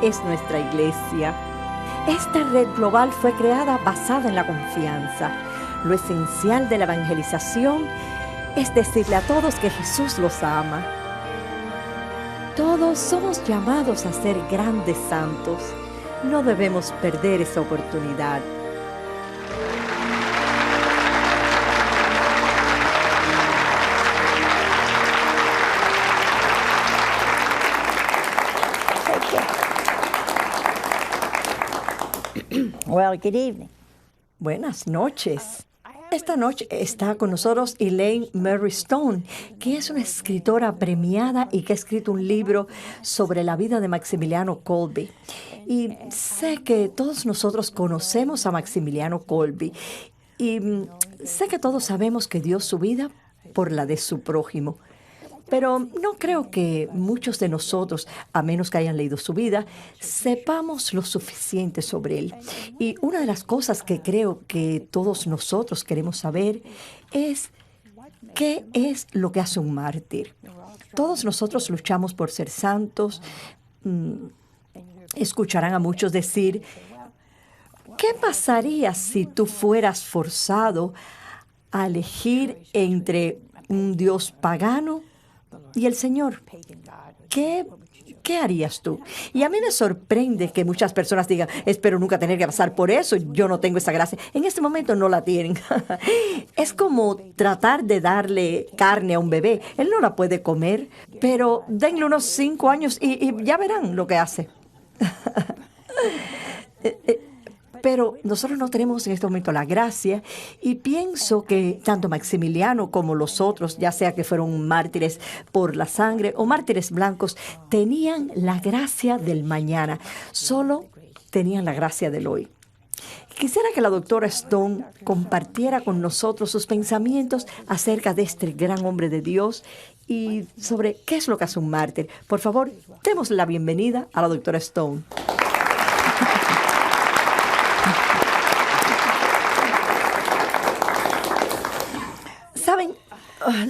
es nuestra iglesia. Esta red global fue creada basada en la confianza. Lo esencial de la evangelización es decirle a todos que Jesús los ama. Todos somos llamados a ser grandes santos. No debemos perder esa oportunidad. Well, good evening. Buenas noches. Esta noche está con nosotros Elaine Mary Stone, que es una escritora premiada y que ha escrito un libro sobre la vida de Maximiliano Kolbe. Y sé que todos nosotros conocemos a Maximiliano Kolbe y sé que todos sabemos que dio su vida por la de su prójimo. Pero no creo que muchos de nosotros, a menos que hayan leído su vida, sepamos lo suficiente sobre él. Y una de las cosas que creo que todos nosotros queremos saber es qué es lo que hace un mártir. Todos nosotros luchamos por ser santos. Escucharán a muchos decir, ¿qué pasaría si tú fueras forzado a elegir entre un Dios pagano y el Señor? ¿Qué harías tú? Y a mí me sorprende que muchas personas digan, espero nunca tener que pasar por eso, yo no tengo esa gracia. En este momento no la tienen. Es como tratar de darle carne a un bebé. Él no la puede comer, pero denle unos 5 años y ya verán lo que hace. Pero nosotros no tenemos en este momento la gracia y pienso que tanto Maximiliano como los otros, ya sea que fueron mártires por la sangre o mártires blancos, tenían la gracia del mañana, solo tenían la gracia del hoy. Quisiera que la doctora Stone compartiera con nosotros sus pensamientos acerca de este gran hombre de Dios y sobre qué es lo que hace un mártir. Por favor, demos la bienvenida a la doctora Stone. Saben,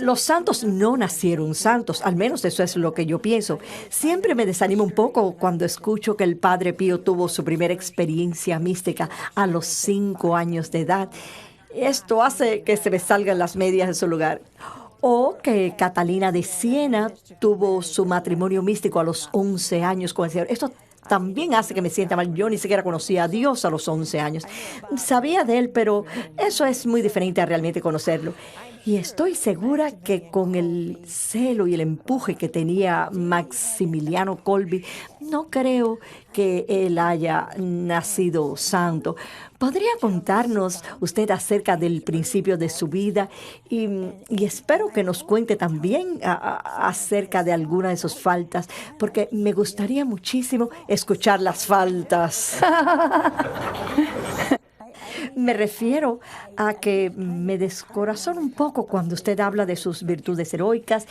los santos no nacieron santos, al menos eso es lo que yo pienso. Siempre me desanimo un poco cuando escucho que el Padre Pío tuvo su primera experiencia mística a los 5 años de edad. Esto hace que se me salgan las medias de su lugar. O que Catalina de Siena tuvo su matrimonio místico a los 11 años con el Señor. Esto también hace que me sienta mal. Yo ni siquiera conocía a Dios a los 11 años. Sabía de Él, pero eso es muy diferente a realmente conocerlo. Y estoy segura que con el celo y el empuje que tenía Maximiliano Kolbe, no creo que él haya nacido santo. ¿Podría contarnos usted acerca del principio de su vida? Y espero que nos cuente también acerca de alguna de sus faltas, porque me gustaría muchísimo escuchar las faltas. Me refiero a que me descorazona un poco cuando usted habla de sus virtudes heroicas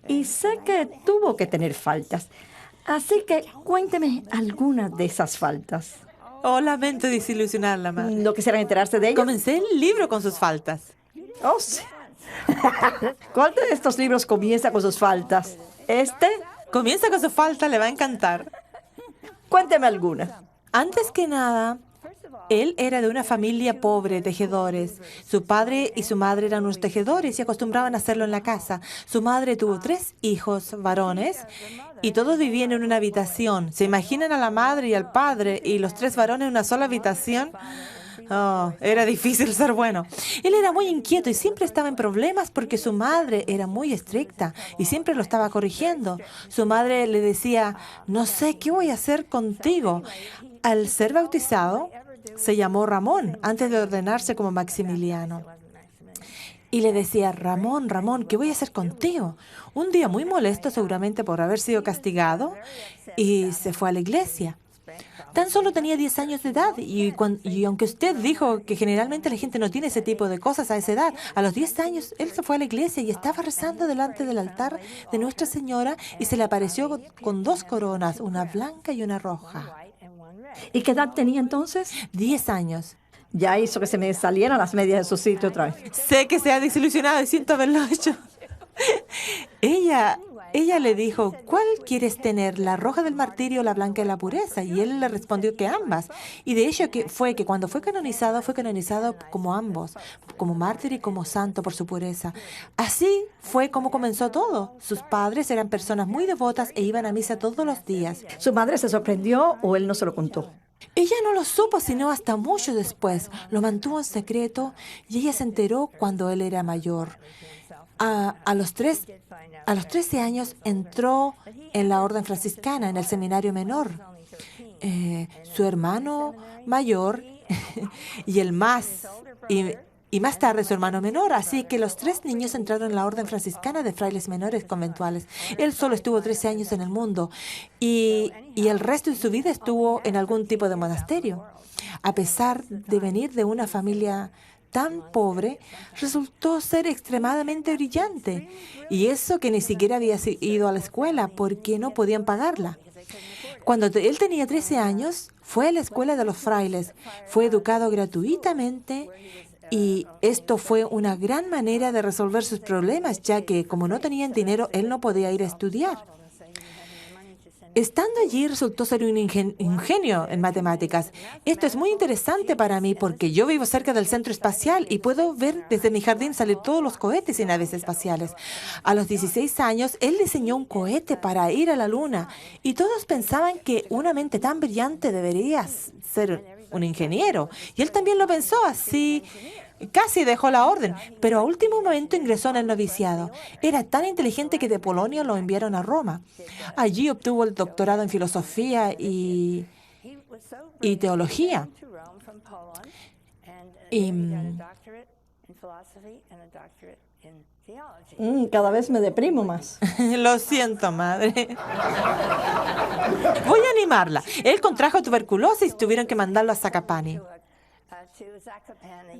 y sé que tuvo que tener faltas. Así que cuénteme algunas de esas faltas. Oh, lamento desilusionarla, madre. ¿No quisieran enterarse de ellas? Comencé el libro con sus faltas. Oh, sí. ¿Cuál de estos libros comienza con sus faltas? ¿Este? Comienza con sus faltas, le va a encantar. Cuénteme alguna. Antes que nada, él era de una familia pobre, tejedores. Su padre y su madre eran unos tejedores y acostumbraban a hacerlo en la casa. Su madre tuvo 3 hijos varones y todos vivían en una habitación. ¿Se imaginan a la madre y al padre y los 3 varones en una sola habitación? Oh, era difícil ser bueno. Él era muy inquieto y siempre estaba en problemas porque su madre era muy estricta y siempre lo estaba corrigiendo. Su madre le decía, no sé qué voy a hacer contigo. Al ser bautizado, se llamó Ramón antes de ordenarse como Maximiliano. Y le decía, Ramón, Ramón, ¿qué voy a hacer contigo? Un día muy molesto seguramente por haber sido castigado y se fue a la iglesia. Tan solo tenía 10 años de edad y aunque usted dijo que generalmente la gente no tiene ese tipo de cosas a esa edad, a los 10 años él se fue a la iglesia y estaba rezando delante del altar de Nuestra Señora y se le apareció con 2 coronas, una blanca y una roja. ¿Y qué edad tenía entonces? 10 años. Ya hizo que se me salieran las medias de su sitio otra vez. Sé que se ha desilusionado y siento haberlo hecho. Ella Ella le dijo, ¿cuál quieres tener, la roja del martirio o la blanca de la pureza? Y él le respondió que ambas. Y de hecho que cuando fue canonizado como ambos, como mártir y como santo por su pureza. Así fue como comenzó todo. Sus padres eran personas muy devotas e iban a misa todos los días. ¿Su madre se sorprendió o él no se lo contó? Ella no lo supo sino hasta mucho después. Lo mantuvo en secreto y ella se enteró cuando él era mayor. A los 13 años entró en la orden franciscana, en el seminario menor. Su hermano mayor y más tarde su hermano menor. Así que los 3 niños entraron en la orden franciscana de frailes menores conventuales. Él solo estuvo 13 años en el mundo y el resto de su vida estuvo en algún tipo de monasterio. A pesar de venir de una familia tan pobre, resultó ser extremadamente brillante. Y eso que ni siquiera había ido a la escuela porque no podían pagarla. Cuando él tenía 13 años, fue a la escuela de los frailes. Fue educado gratuitamente y esto fue una gran manera de resolver sus problemas, ya que como no tenían dinero, él no podía ir a estudiar. Estando allí resultó ser un genio en matemáticas. Esto es muy interesante para mí porque yo vivo cerca del centro espacial y puedo ver desde mi jardín salir todos los cohetes y naves espaciales. A los 16 años, él diseñó un cohete para ir a la Luna y todos pensaban que una mente tan brillante debería ser un ingeniero. Y él también lo pensó así. Casi dejó la orden, pero a último momento ingresó en el noviciado. Era tan inteligente que de Polonia lo enviaron a Roma. Allí obtuvo el doctorado en filosofía y teología. Cada vez me deprimo más. Lo siento, madre. Voy a animarla. Él contrajo tuberculosis y tuvieron que mandarlo a Zakopane.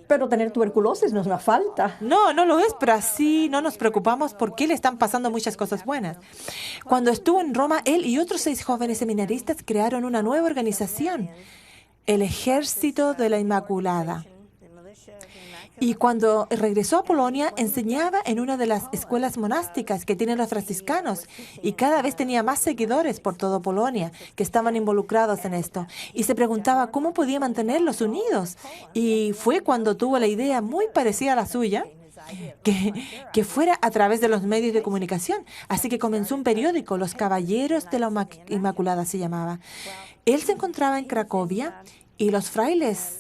Pero tener tuberculosis no es una falta. No, no lo es, pero así no nos preocupamos porque le están pasando muchas cosas buenas. Cuando estuvo en Roma, él y otros 6 jóvenes seminaristas crearon una nueva organización, el Ejército de la Inmaculada. Y cuando regresó a Polonia, enseñaba en una de las escuelas monásticas que tienen los franciscanos y cada vez tenía más seguidores por toda Polonia que estaban involucrados en esto. Y se preguntaba cómo podía mantenerlos unidos. Y fue cuando tuvo la idea muy parecida a la suya, que fuera a través de los medios de comunicación. Así que comenzó un periódico, Los Caballeros de la Inmaculada se llamaba. Él se encontraba en Cracovia y los frailes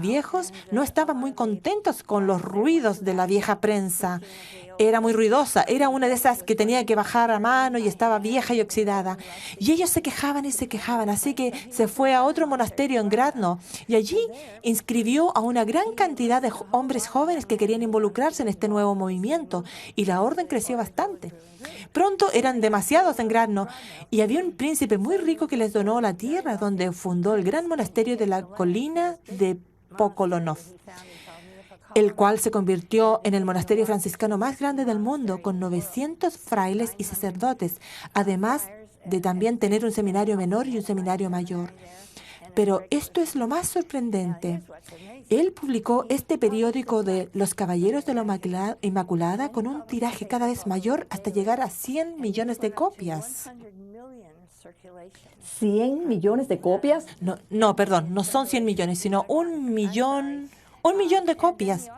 viejos no estaban muy contentos con los ruidos de la vieja prensa. Era muy ruidosa, era una de esas que tenía que bajar a mano y estaba vieja y oxidada. Y ellos se quejaban y se quejaban, así que se fue a otro monasterio en Gradno y allí inscribió a una gran cantidad de hombres jóvenes que querían involucrarse en este nuevo movimiento y la orden creció bastante. Pronto eran demasiados en Gradno y había un príncipe muy rico que les donó la tierra donde fundó el gran monasterio de la colina de Pokolonov, el cual se convirtió en el monasterio franciscano más grande del mundo, con 900 frailes y sacerdotes, además de también tener un seminario menor y un seminario mayor. Pero esto es lo más sorprendente. Él publicó este periódico de Los Caballeros de la Inmaculada con un tiraje cada vez mayor hasta llegar a 100 millones de copias. ¿100 millones de copias? No, perdón, no son 100 millones, sino 1 millón de copias.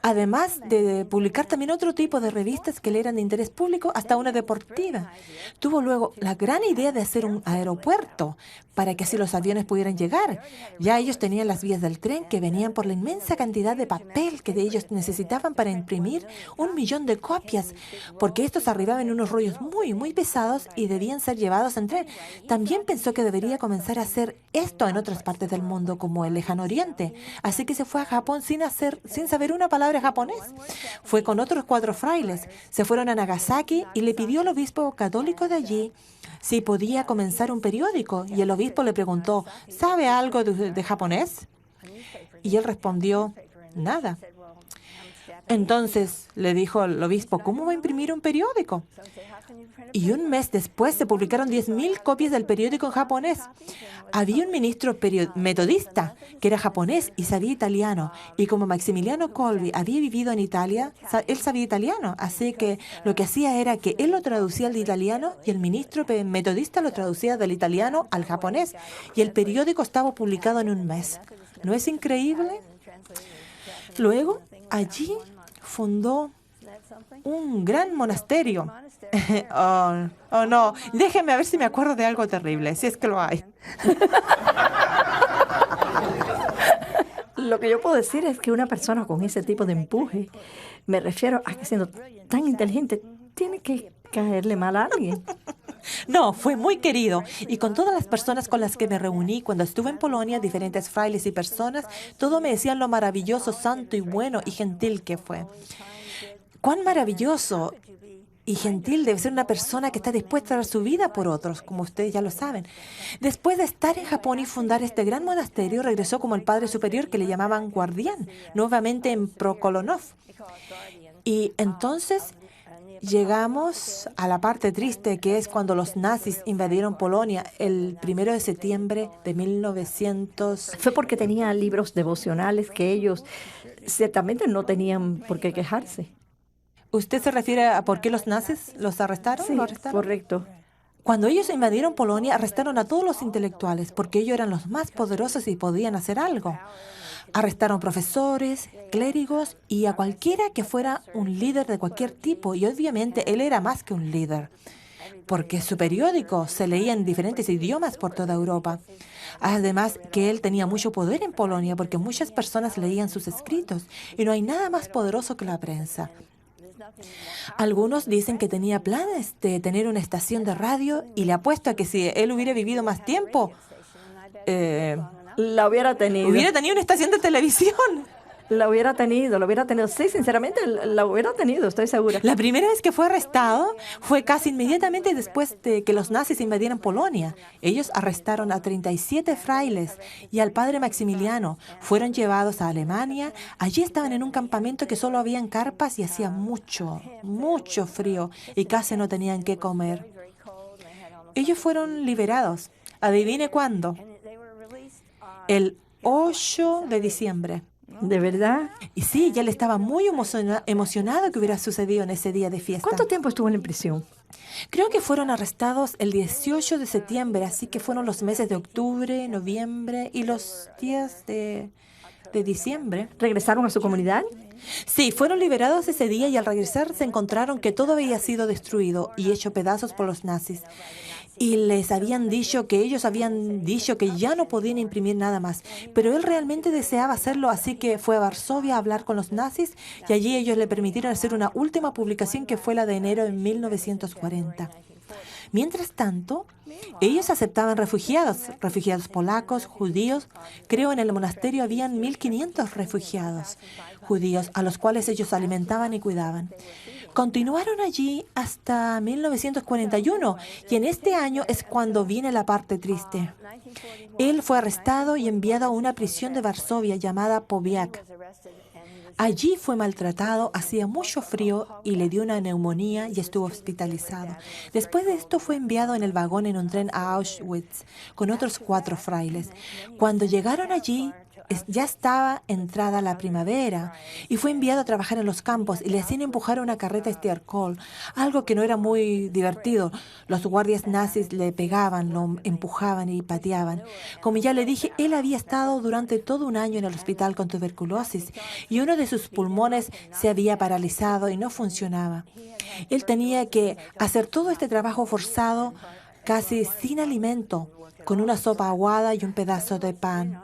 Además de publicar también otro tipo de revistas que le eran de interés público, hasta una deportiva. Tuvo luego la gran idea de hacer un aeropuerto para que así los aviones pudieran llegar. Ya ellos tenían las vías del tren que venían por la inmensa cantidad de papel que de ellos necesitaban para imprimir 1 millón de copias, porque estos arribaban en unos rollos muy, muy pesados y debían ser llevados en tren. También pensó que debería comenzar a hacer esto en otras partes del mundo, como el Lejano Oriente. Así que se fue a Japón sin saber una palabra japonés. Fue con otros 4 frailes. Se fueron a Nagasaki y le pidió al obispo católico de allí si podía comenzar un periódico. Y el obispo le preguntó, ¿sabe algo de japonés? Y él respondió, nada. Entonces le dijo el obispo, ¿cómo va a imprimir un periódico? Y un mes después se publicaron 10.000 copias del periódico en japonés. Había un ministro metodista que era japonés y sabía italiano. Y como Maximiliano Kolbe había vivido en Italia, él sabía italiano. Así que lo que hacía era que él lo traducía al italiano y el ministro metodista lo traducía del italiano al japonés. Y el periódico estaba publicado en un mes. ¿No es increíble? Luego, allí fundó un gran monasterio. Oh, no, déjenme a ver si me acuerdo de algo terrible, si es que lo hay. Lo que yo puedo decir es que una persona con ese tipo de empuje, me refiero a que siendo tan inteligente, tiene que caerle mal a alguien. No, fue muy querido. Y con todas las personas con las que me reuní cuando estuve en Polonia, diferentes frailes y personas, todos me decían lo maravilloso, santo y bueno y gentil que fue. Cuán maravilloso y gentil debe ser una persona que está dispuesta a dar su vida por otros, como ustedes ya lo saben. Después de estar en Japón y fundar este gran monasterio, regresó como el padre superior que le llamaban guardián, nuevamente en Prokolonov. Y entonces llegamos a la parte triste, que es cuando los nazis invadieron Polonia el 1 de septiembre de 1900. Fue porque tenía libros devocionales que ellos ciertamente no tenían por qué quejarse. ¿Usted se refiere a por qué los nazis los arrestaron? Sí, ¿Lo arrestaron? correcto. Cuando ellos invadieron Polonia, arrestaron a todos los intelectuales porque ellos eran los más poderosos y podían hacer algo. Arrestaron profesores, clérigos y a cualquiera que fuera un líder de cualquier tipo. Y obviamente él era más que un líder, porque su periódico se leía en diferentes idiomas por toda Europa. Además que él tenía mucho poder en Polonia porque muchas personas leían sus escritos y no hay nada más poderoso que la prensa. Algunos dicen que tenía planes de tener una estación de radio y le apuesto a que si él hubiera vivido más tiempo, La hubiera tenido. hubiera tenido una estación de televisión. La hubiera tenido. Sí, sinceramente, la hubiera tenido, estoy segura. La primera vez que fue arrestado fue casi inmediatamente después de que los nazis invadieran Polonia. Ellos arrestaron a 37 frailes y al padre Maximiliano. Fueron llevados a Alemania. Allí estaban en un campamento que solo habían carpas y hacía mucho, mucho frío y casi no tenían qué comer. Ellos fueron liberados. ¿Adivine cuándo? El 8 de diciembre. ¿De verdad? Y sí, ya él estaba muy emocionado que hubiera sucedido en ese día de fiesta. ¿Cuánto tiempo estuvo en prisión? Creo que fueron arrestados el 18 de septiembre, así que fueron los meses de octubre, noviembre y los días de diciembre. ¿Regresaron a su comunidad? Sí, fueron liberados ese día y al regresar se encontraron que todo había sido destruido y hecho pedazos por los nazis. Y les habían dicho que ellos habían dicho que ya no podían imprimir nada más. Pero él realmente deseaba hacerlo, así que fue a Varsovia a hablar con los nazis y allí ellos le permitieron hacer una última publicación que fue la de enero de 1940. Mientras tanto, ellos aceptaban refugiados polacos, judíos. Creo en el monasterio habían 1.500 refugiados judíos a los cuales ellos alimentaban y cuidaban. Continuaron allí hasta 1941 y en este año es cuando viene la parte triste. Él fue arrestado y enviado a una prisión de Varsovia llamada Powiat. Allí fue maltratado, hacía mucho frío y le dio una neumonía y estuvo hospitalizado. Después de esto fue enviado en el vagón en un tren a Auschwitz con otros 4 frailes. Cuando llegaron allí, ya estaba entrada la primavera y fue enviado a trabajar en los campos y le hacían empujar una carreta estiércol, algo que no era muy divertido. Los guardias nazis le pegaban, lo empujaban y pateaban. Como ya le dije, él había estado durante todo un año en el hospital con tuberculosis y uno de sus pulmones se había paralizado y no funcionaba. Él tenía que hacer todo este trabajo forzado, casi sin alimento, con una sopa aguada y un pedazo de pan.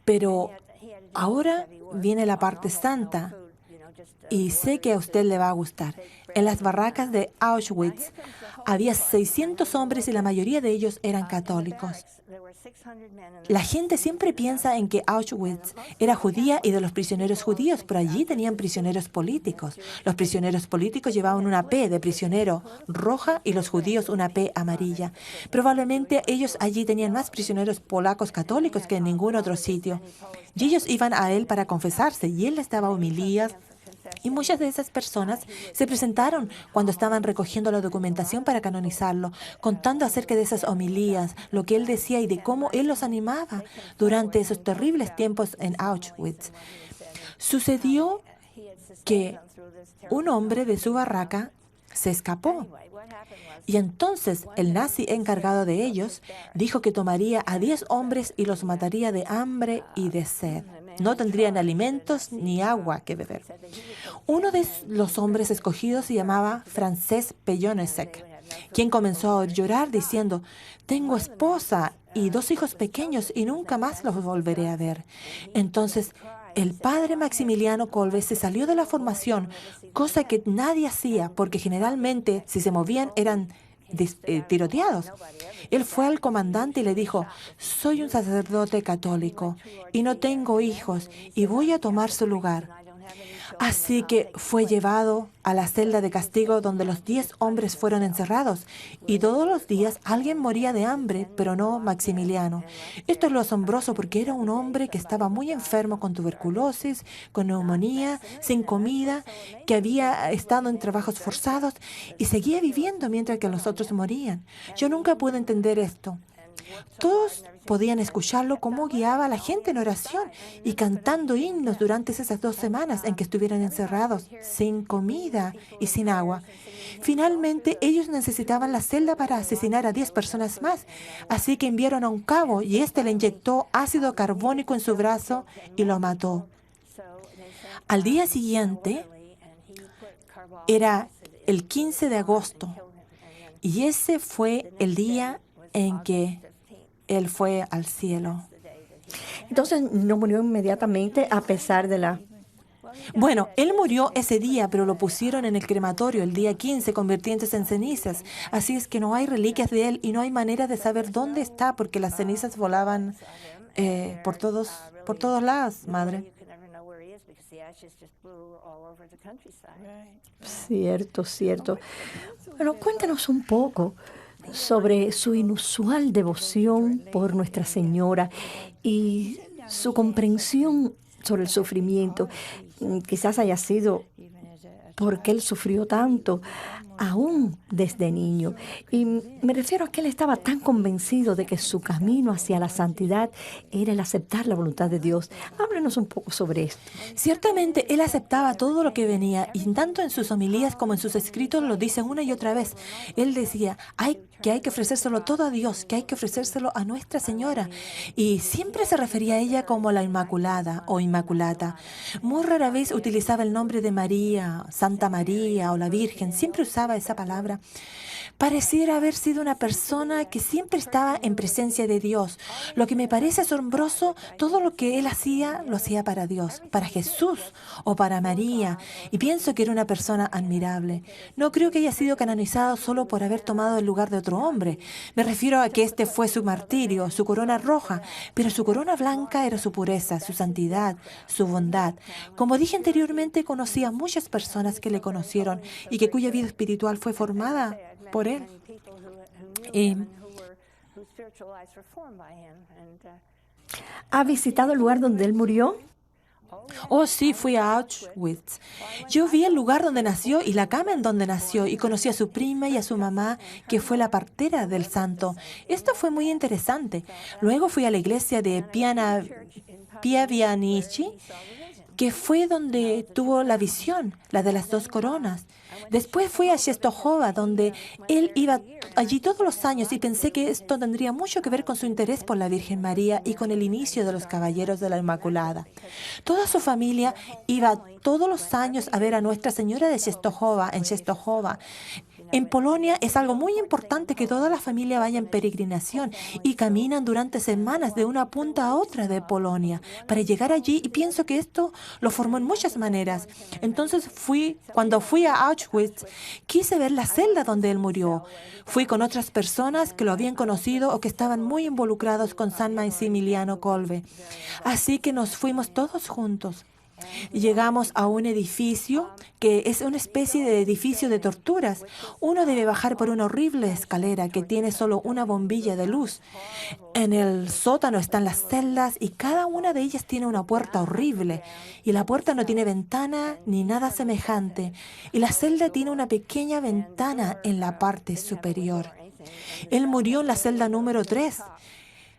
Pero ahora viene la parte santa. y sé que a usted le va a gustar. En las barracas de Auschwitz había 600 hombres y la mayoría de ellos eran católicos. La gente siempre piensa en que Auschwitz era judía y de los prisioneros judíos, pero allí tenían prisioneros políticos. Los prisioneros políticos llevaban una P de prisionero roja y los judíos una P amarilla. Probablemente ellos allí tenían más prisioneros polacos católicos que en ningún otro sitio. Y ellos iban a él para confesarse y él les daba homilías. Y muchas de esas personas se presentaron cuando estaban recogiendo la documentación para canonizarlo, contando acerca de esas homilías, lo que él decía y de cómo él los animaba durante esos terribles tiempos en Auschwitz. Sucedió que un hombre de su barraca se escapó. Y entonces el nazi encargado de ellos dijo que tomaría a 10 hombres y los mataría de hambre y de sed. No tendrían alimentos ni agua que beber. Uno de los hombres escogidos se llamaba Francesc Peyonesek, quien comenzó a llorar diciendo: «Tengo esposa y 2 hijos pequeños y nunca más los volveré a ver». Entonces, el padre Maximiliano Kolbe se salió de la formación, cosa que nadie hacía, porque generalmente si se movían eran tiroteados. Él fue al comandante y le dijo: «Soy un sacerdote católico y no tengo hijos y voy a tomar su lugar». Así que fue llevado a la celda de castigo donde los 10 hombres fueron encerrados y todos los días alguien moría de hambre, pero no Maximiliano. Esto es lo asombroso porque era un hombre que estaba muy enfermo con tuberculosis, con neumonía, sin comida, que había estado en trabajos forzados y seguía viviendo mientras que los otros morían. Yo nunca pude entender esto. Todos podían escucharlo cómo guiaba a la gente en oración y cantando himnos durante esas 2 semanas en que estuvieron encerrados, sin comida y sin agua. Finalmente, ellos necesitaban la celda para asesinar a 10 personas más, así que enviaron a un cabo y este le inyectó ácido carbónico en su brazo y lo mató. Al día siguiente, era el 15 de agosto, y ese fue el día en que él fue al cielo. Entonces no murió inmediatamente a pesar de la... Bueno, él murió ese día, pero lo pusieron en el crematorio el día 15, convirtiéndose en cenizas. Así es que no hay reliquias de él y no hay manera de saber dónde está, porque las cenizas volaban por todos lados, madre. Cierto, cierto. Bueno, cuéntanos un poco sobre su inusual devoción por Nuestra Señora y su comprensión sobre el sufrimiento. Quizás haya sido porque él sufrió tanto, aún desde niño. Y me refiero a que él estaba tan convencido de que su camino hacia la santidad era el aceptar la voluntad de Dios. Háblenos un poco sobre esto. Ciertamente, él aceptaba todo lo que venía, y tanto en sus homilías como en sus escritos lo dice una y otra vez. Él decía que hay que ofrecérselo todo a Dios, que hay que ofrecérselo a Nuestra Señora. Y siempre se refería a ella como la Inmaculada o Inmaculata. Muy rara vez utilizaba el nombre de María, Santa María o la Virgen. Siempre usaba esa palabra. Pareciera haber sido una persona que siempre estaba en presencia de Dios. Lo que me parece asombroso, todo lo que él hacía, lo hacía para Dios, para Jesús o para María. Y pienso que era una persona admirable. No creo que haya sido canonizado solo por haber tomado el lugar de otro hombre. Me refiero a que este fue su martirio, su corona roja, pero su corona blanca era su pureza, su santidad, su bondad. Como dije anteriormente, conocí a muchas personas que le conocieron y que cuya vida espiritual fue formada por él. ¿Ha visitado el lugar donde él murió? Oh, sí, fui a Auschwitz. Yo vi el lugar donde nació y la cama en donde nació y conocí a su prima y a su mamá, que fue la partera del santo. Esto fue muy interesante. Luego fui a la iglesia de Piavianici, que fue donde tuvo la visión, la de las 2 coronas. Después fui a Częstochowa, donde él iba allí todos los años, y pensé que esto tendría mucho que ver con su interés por la Virgen María y con el inicio de los Caballeros de la Inmaculada. Toda su familia iba todos los años a ver a Nuestra Señora de Częstochowa, en Częstochowa. En Polonia es algo muy importante que toda la familia vaya en peregrinación y caminan durante semanas de una punta a otra de Polonia para llegar allí, y pienso que esto lo formó en muchas maneras. Entonces cuando fui a Auschwitz, quise ver la celda donde él murió. Fui con otras personas que lo habían conocido o que estaban muy involucrados con San Maximiliano Kolbe. Así que nos fuimos todos juntos. Llegamos a un edificio que es una especie de edificio de torturas. Uno debe bajar por una horrible escalera que tiene solo una bombilla de luz. En el sótano están las celdas y cada una de ellas tiene una puerta horrible. Y la puerta no tiene ventana ni nada semejante. Y la celda tiene una pequeña ventana en la parte superior. Él murió en la celda número 3.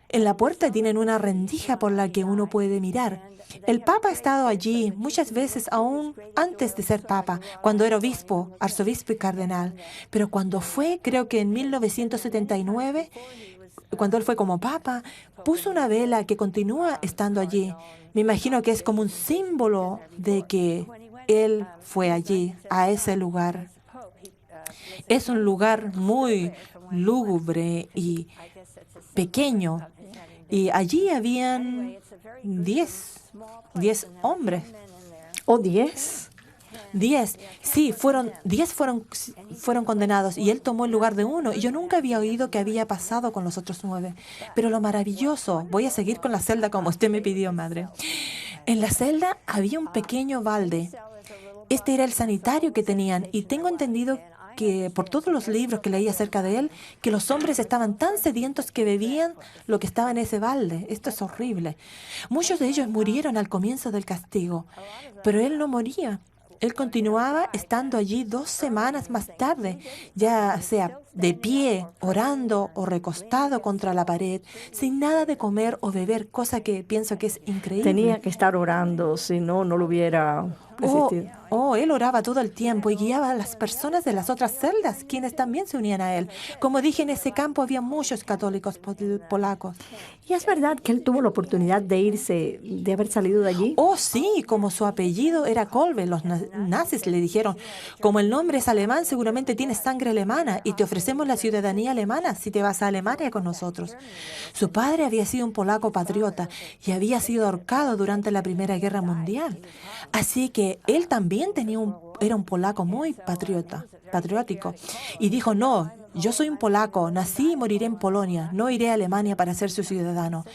En la puerta tienen una rendija por la que uno puede mirar. El Papa ha estado allí muchas veces, aún antes de ser Papa, cuando era obispo, arzobispo y cardenal. Pero cuando fue, creo que en 1979, cuando él fue como Papa, puso una vela que continúa estando allí. Me imagino que es como un símbolo de que él fue allí, a ese lugar. Es un lugar muy lúgubre y pequeño. Y allí habían 10 hombres. ¿O 10? 10, sí, 10 fueron condenados y él tomó el lugar de uno. Y yo nunca había oído qué había pasado con los otros 9. Pero lo maravilloso, voy a seguir con la celda como usted me pidió, madre. En la celda había un pequeño balde. Este era el sanitario que tenían, y tengo entendido que por todos los libros que leí acerca de él, que los hombres estaban tan sedientos que bebían lo que estaba en ese balde. Esto es horrible. Muchos de ellos murieron al comienzo del castigo, pero él no moría. Él continuaba estando allí 2 semanas más tarde, ya sea de pie, orando o recostado contra la pared, sin nada de comer o beber, cosa que pienso que es increíble. Tenía que estar orando, si no, no lo hubiera resistido. Él oraba todo el tiempo y guiaba a las personas de las otras celdas, quienes también se unían a él. Como dije, en ese campo había muchos católicos polacos. ¿Y es verdad que él tuvo la oportunidad de irse, de haber salido de allí? Oh, sí, como su apellido era Kolbe, los nazis le dijeron, como el nombre es alemán, seguramente tienes sangre alemana y te ofrecemos la ciudadanía alemana si te vas a Alemania con nosotros. Su padre había sido un polaco patriota y había sido ahorcado durante la Primera Guerra Mundial. Así que él también era un polaco muy patriótico. Y dijo, no, yo soy un polaco, nací y moriré en Polonia, no iré a Alemania para ser su ciudadano.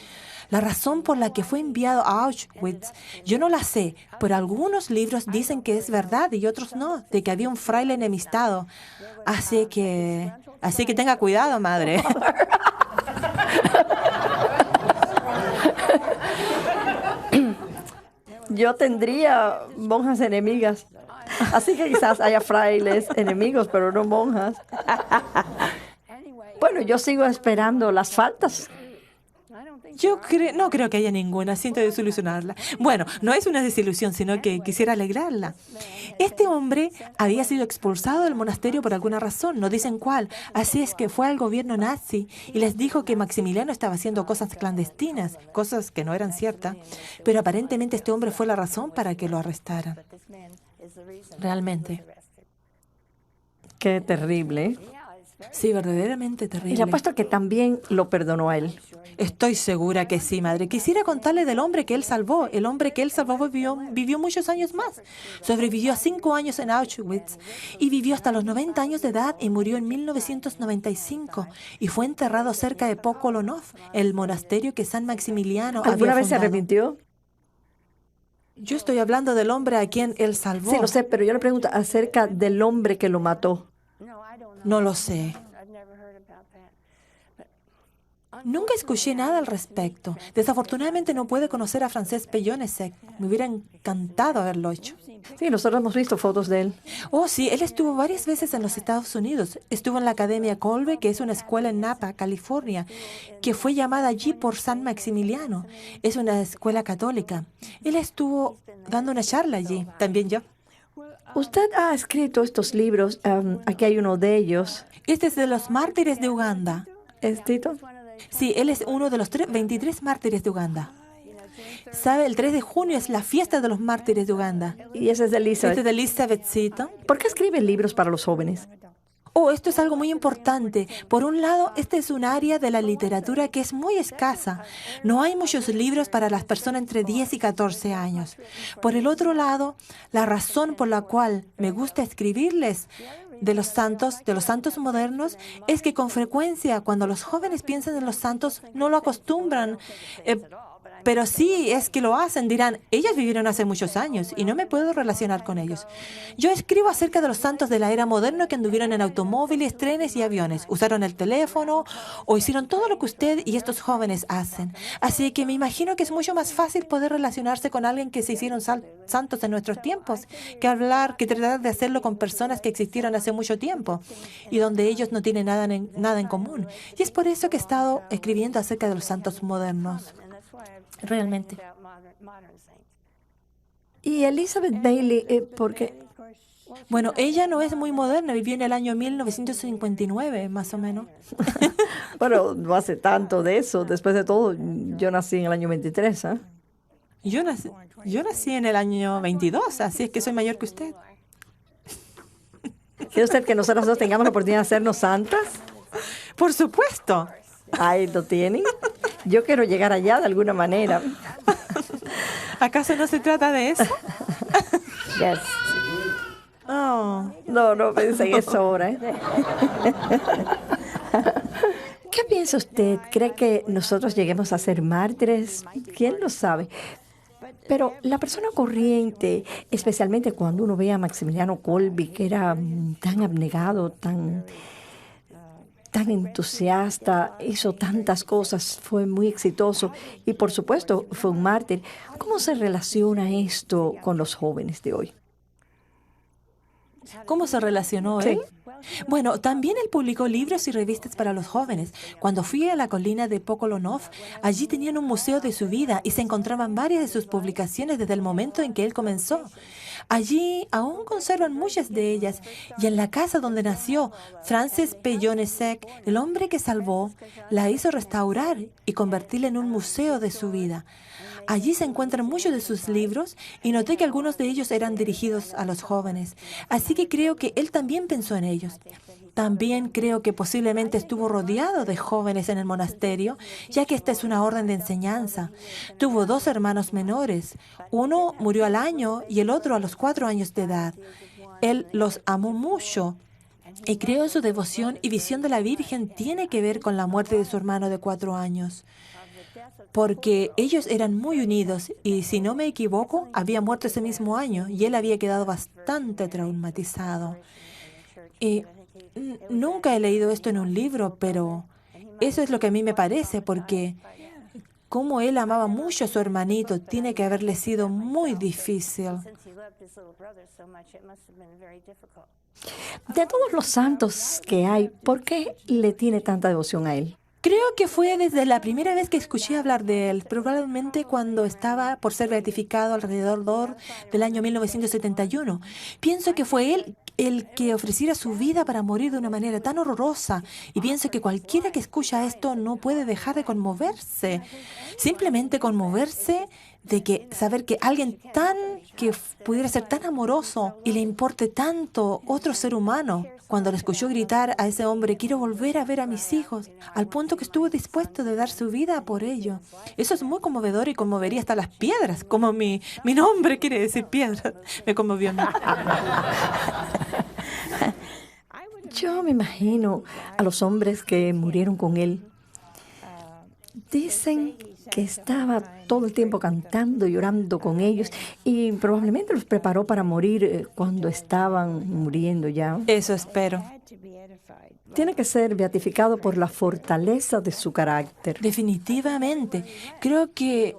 La razón por la que fue enviado a Auschwitz, yo no la sé, pero algunos libros dicen que es verdad y otros no, de que había un fraile enemistado. Así que tenga cuidado, madre. Yo tendría monjas enemigas. Así que quizás haya frailes enemigos, pero no monjas. Bueno, yo sigo esperando las faltas. Yo no creo que haya ninguna, siento desilusionarla. Bueno, no es una desilusión, sino que quisiera alegrarla. Este hombre había sido expulsado del monasterio por alguna razón, no dicen cuál. Así es que fue al gobierno nazi y les dijo que Maximiliano estaba haciendo cosas clandestinas, cosas que no eran ciertas. Pero aparentemente este hombre fue la razón para que lo arrestaran. Realmente. Qué terrible, ¿eh? Sí, verdaderamente terrible. Y le apuesto que también lo perdonó a él. Estoy segura que sí, madre. Quisiera contarle del hombre que él salvó. El hombre que él salvó vivió muchos años más. Sobrevivió a 5 años en Auschwitz y vivió hasta los 90 años de edad y murió en 1995. Y fue enterrado cerca de Pokolonov, el monasterio que San Maximiliano había fundado. ¿Alguna vez se arrepintió? Yo estoy hablando del hombre a quien él salvó. Sí, lo sé, pero yo le pregunto acerca del hombre que lo mató. No lo sé. Nunca escuché nada al respecto. Desafortunadamente no pude conocer a Francesc Peyonesek. Me hubiera encantado haberlo hecho. Sí, nosotros hemos visto fotos de él. Oh, sí, él estuvo varias veces en los Estados Unidos. Estuvo en la Academia Kolbe, que es una escuela en Napa, California, que fue llamada allí por San Maximiliano. Es una escuela católica. Él estuvo dando una charla allí, también yo. Usted ha escrito estos libros. Aquí hay uno de ellos. Este es de los mártires de Uganda. ¿Es Tito? Sí, él es uno de los 23 mártires de Uganda. ¿Sabe? El 3 de junio es la fiesta de los mártires de Uganda. Y ese es de Elizabeth. Este es de Elizabeth Seton. ¿Por qué escribe libros para los jóvenes? Oh, esto es algo muy importante. Por un lado, este es un área de la literatura que es muy escasa. No hay muchos libros para las personas entre 10 y 14 años. Por el otro lado, la razón por la cual me gusta escribirles de los santos modernos, es que con frecuencia cuando los jóvenes piensan en los santos no lo acostumbran. Pero sí es que lo hacen, dirán, ellos vivieron hace muchos años y no me puedo relacionar con ellos. Yo escribo acerca de los santos de la era moderna que anduvieron en automóviles, trenes y aviones, usaron el teléfono o hicieron todo lo que usted y estos jóvenes hacen. Así que me imagino que es mucho más fácil poder relacionarse con alguien que se hicieron santos en nuestros tiempos que tratar de hacerlo con personas que existieron hace mucho tiempo y donde ellos no tienen nada en común. Y es por eso que he estado escribiendo acerca de los santos modernos. Realmente. Y Elizabeth Bailey, porque Bueno, ella no es muy moderna, vivió en el año 1959, más o menos. bueno, no hace tanto de eso. Después de todo, yo nací en el año 23, ¿eh? Yo nací en el año 22, así es que soy mayor que usted. ¿Quiere usted que nosotros dos tengamos la oportunidad de hacernos santas? Por supuesto. Ahí lo tienen. Yo quiero llegar allá de alguna manera. ¿Acaso no se trata de eso? Yes. Oh. No pensé en eso ahora, ¿eh? ¿Qué piensa usted? ¿Cree que nosotros lleguemos a ser mártires? ¿Quién lo sabe? Pero la persona corriente, especialmente cuando uno ve a Maximiliano Kolbe, que era tan abnegado, tan entusiasta, hizo tantas cosas, fue muy exitoso y por supuesto fue un mártir. ¿Cómo se relaciona esto con los jóvenes de hoy? ¿Cómo se relacionó él? Bueno, también él publicó libros y revistas para los jóvenes. Cuando fui a la colina de Pokolonov, allí tenían un museo de su vida y se encontraban varias de sus publicaciones desde el momento en que él comenzó. Allí aún conservan muchas de ellas y en la casa donde nació, Francis P. Jonesek, el hombre que salvó, la hizo restaurar y convertirla en un museo de su vida. Allí se encuentran muchos de sus libros y noté que algunos de ellos eran dirigidos a los jóvenes. Así que creo que él también pensó en ellos. También creo que posiblemente estuvo rodeado de jóvenes en el monasterio, ya que esta es una orden de enseñanza. Tuvo 2 hermanos menores. Uno murió al año y el otro a los 4 años de edad. Él los amó mucho. Y creo su devoción y visión de la Virgen tiene que ver con la muerte de su hermano de 4 años. Porque ellos eran muy unidos y, si no me equivoco, había muerto ese mismo año y él había quedado bastante traumatizado. Y nunca he leído esto en un libro, pero eso es lo que a mí me parece, porque como él amaba mucho a su hermanito, tiene que haberle sido muy difícil. De todos los santos que hay, ¿por qué le tiene tanta devoción a él? Creo que fue desde la primera vez que escuché hablar de él, probablemente cuando estaba por ser beatificado alrededor del año 1971. Pienso que fue él el que ofreciera su vida para morir de una manera tan horrorosa, y pienso que cualquiera que escucha esto no puede dejar de conmoverse. Simplemente conmoverse de que saber que alguien que pudiera ser tan amoroso y le importe tanto otro ser humano, cuando le escuchó gritar a ese hombre, quiero volver a ver a mis hijos, al punto que estuvo dispuesto de dar su vida por ello. Eso es muy conmovedor y conmovería hasta las piedras, como mi nombre quiere decir piedras. Me conmovió a mí. Yo me imagino a los hombres que murieron con él. Dicen que estaba todo el tiempo cantando y orando con ellos y probablemente los preparó para morir cuando estaban muriendo ya. Eso espero. Tiene que ser beatificado por la fortaleza de su carácter. Definitivamente. Creo que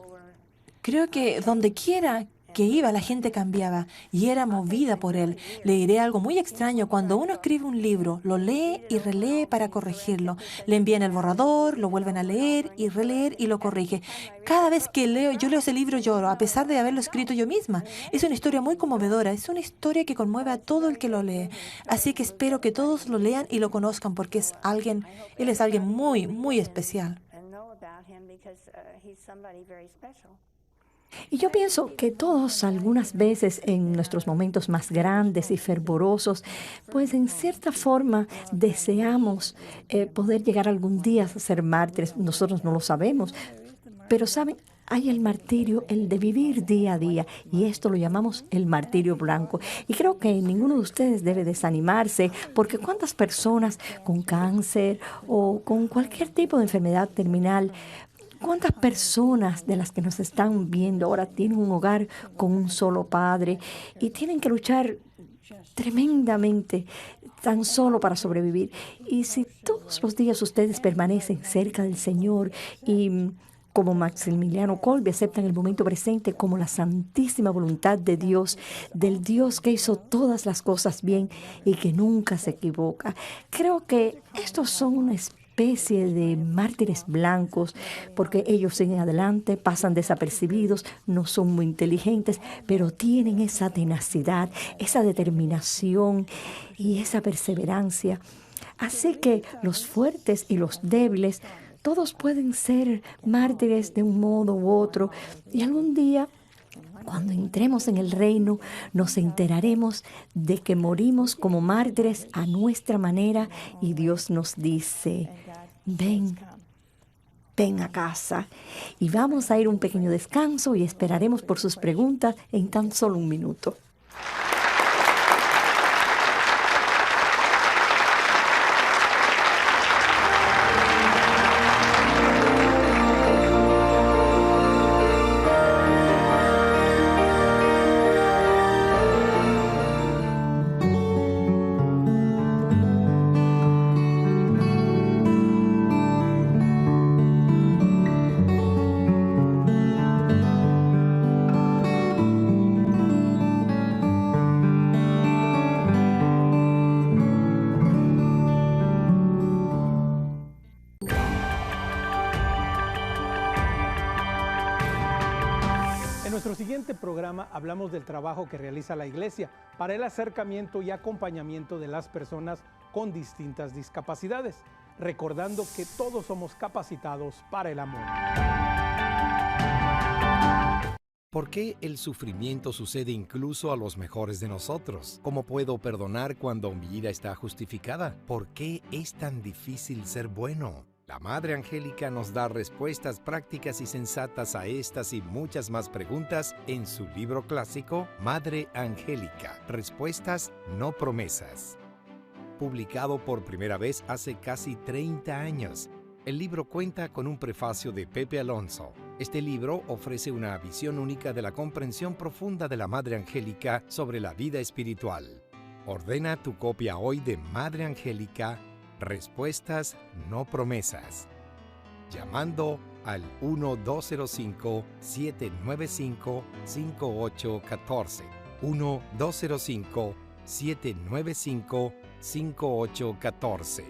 donde quiera que iba, la gente cambiaba y era movida por él. Le diré algo muy extraño. Cuando uno escribe un libro, lo lee y relee para corregirlo. Le envían el borrador, lo vuelven a leer y releer y lo corrige. Cada vez que yo leo ese libro lloro, a pesar de haberlo escrito yo misma. Es una historia muy conmovedora, es una historia que conmueve a todo el que lo lee. Así que espero que todos lo lean y lo conozcan, porque él es alguien muy, muy especial. Y yo pienso que todos algunas veces en nuestros momentos más grandes y fervorosos, pues en cierta forma deseamos poder llegar algún día a ser mártires. Nosotros no lo sabemos, pero saben, hay el martirio, el de vivir día a día, y esto lo llamamos el martirio blanco. Y creo que ninguno de ustedes debe desanimarse, porque cuántas personas con cáncer o con cualquier tipo de enfermedad terminal, cuántas personas de las que nos están viendo ahora tienen un hogar con un solo padre y tienen que luchar tremendamente tan solo para sobrevivir. Y si todos los días ustedes permanecen cerca del Señor y como Maximiliano Kolbe aceptan el momento presente como la santísima voluntad de Dios, del Dios que hizo todas las cosas bien y que nunca se equivoca. Creo que estos son una especie de mártires blancos, porque ellos siguen adelante, pasan desapercibidos, no son muy inteligentes, pero tienen esa tenacidad, esa determinación y esa perseverancia. Así que los fuertes y los débiles, todos pueden ser mártires de un modo u otro, y algún día, cuando entremos en el reino, nos enteraremos de que morimos como mártires a nuestra manera y Dios nos dice, ven, ven a casa. Y vamos a ir a un pequeño descanso y esperaremos por sus preguntas en tan solo un minuto. En nuestro siguiente programa hablamos del trabajo que realiza la Iglesia para el acercamiento y acompañamiento de las personas con distintas discapacidades, recordando que todos somos capacitados para el amor. ¿Por qué el sufrimiento sucede incluso a los mejores de nosotros? ¿Cómo puedo perdonar cuando mi ira está justificada? ¿Por qué es tan difícil ser bueno? La Madre Angélica nos da respuestas prácticas y sensatas a estas y muchas más preguntas en su libro clásico Madre Angélica, Respuestas, no promesas. Publicado por primera vez hace casi 30 años, el libro cuenta con un prefacio de Pepe Alonso. Este libro ofrece una visión única de la comprensión profunda de la Madre Angélica sobre la vida espiritual. Ordena tu copia hoy de Madre Angélica, Respuestas, no promesas, llamando al 1-205-795-5814. 1-205-795-5814.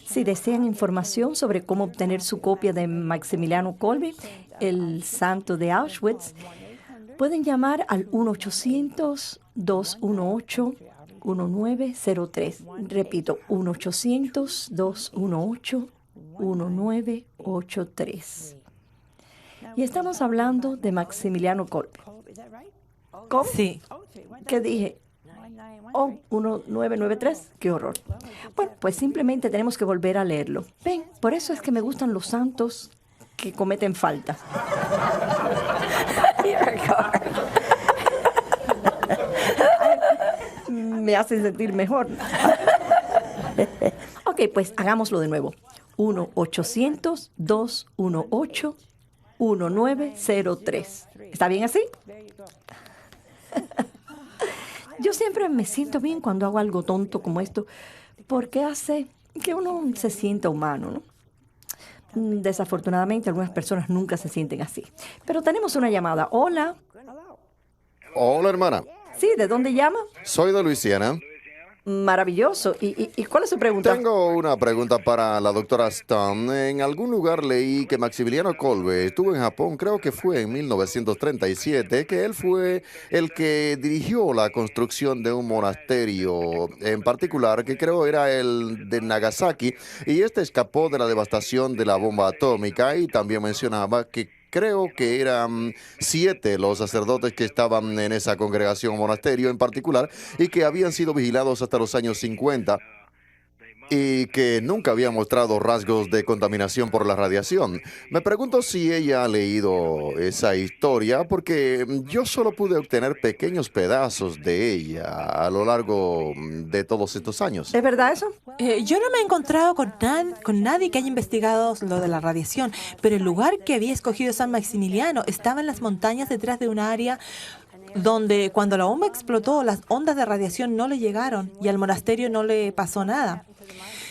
Si desean información sobre cómo obtener su copia de Maximiliano Kolbe, el santo de Auschwitz, pueden llamar al 1-800-218-1903. Repito, 1-800-218-1983. Y estamos hablando de Maximiliano Kolbe. ¿Cómo? Sí. ¿Qué dije? Oh, 1993. Qué horror. Bueno, pues simplemente tenemos que volver a leerlo. Ven, por eso es que me gustan los santos que cometen faltas. Me hacen sentir mejor. Ok, pues hagámoslo de nuevo. 1-800-218-1903. ¿Está bien así? Yo siempre me siento bien cuando hago algo tonto como esto, porque hace que uno se sienta humano, ¿no? Desafortunadamente, algunas personas nunca se sienten así. Pero tenemos una llamada. Hola. Hola, hermana. Sí, ¿de dónde llama? Soy de Luisiana. Maravilloso. ¿Y cuál es su pregunta? Tengo una pregunta para la doctora Stone. En algún lugar leí que Maximiliano Kolbe estuvo en Japón, creo que fue en 1937, que él fue el que dirigió la construcción de un monasterio en particular, que creo era el de Nagasaki, y este escapó de la devastación de la bomba atómica, y también mencionaba que creo que eran 7 los sacerdotes que estaban en esa congregación o monasterio en particular y que habían sido vigilados hasta los años 50 y que nunca habían mostrado rasgos de contaminación por la radiación. Me pregunto si ella ha leído esa historia porque yo solo pude obtener pequeños pedazos de ella a lo largo de todos estos años. ¿Es verdad eso? Yo no me he encontrado con nadie que haya investigado lo de la radiación, pero el lugar que había escogido San Maximiliano estaba en las montañas detrás de un área donde cuando la bomba explotó, las ondas de radiación no le llegaron y al monasterio no le pasó nada.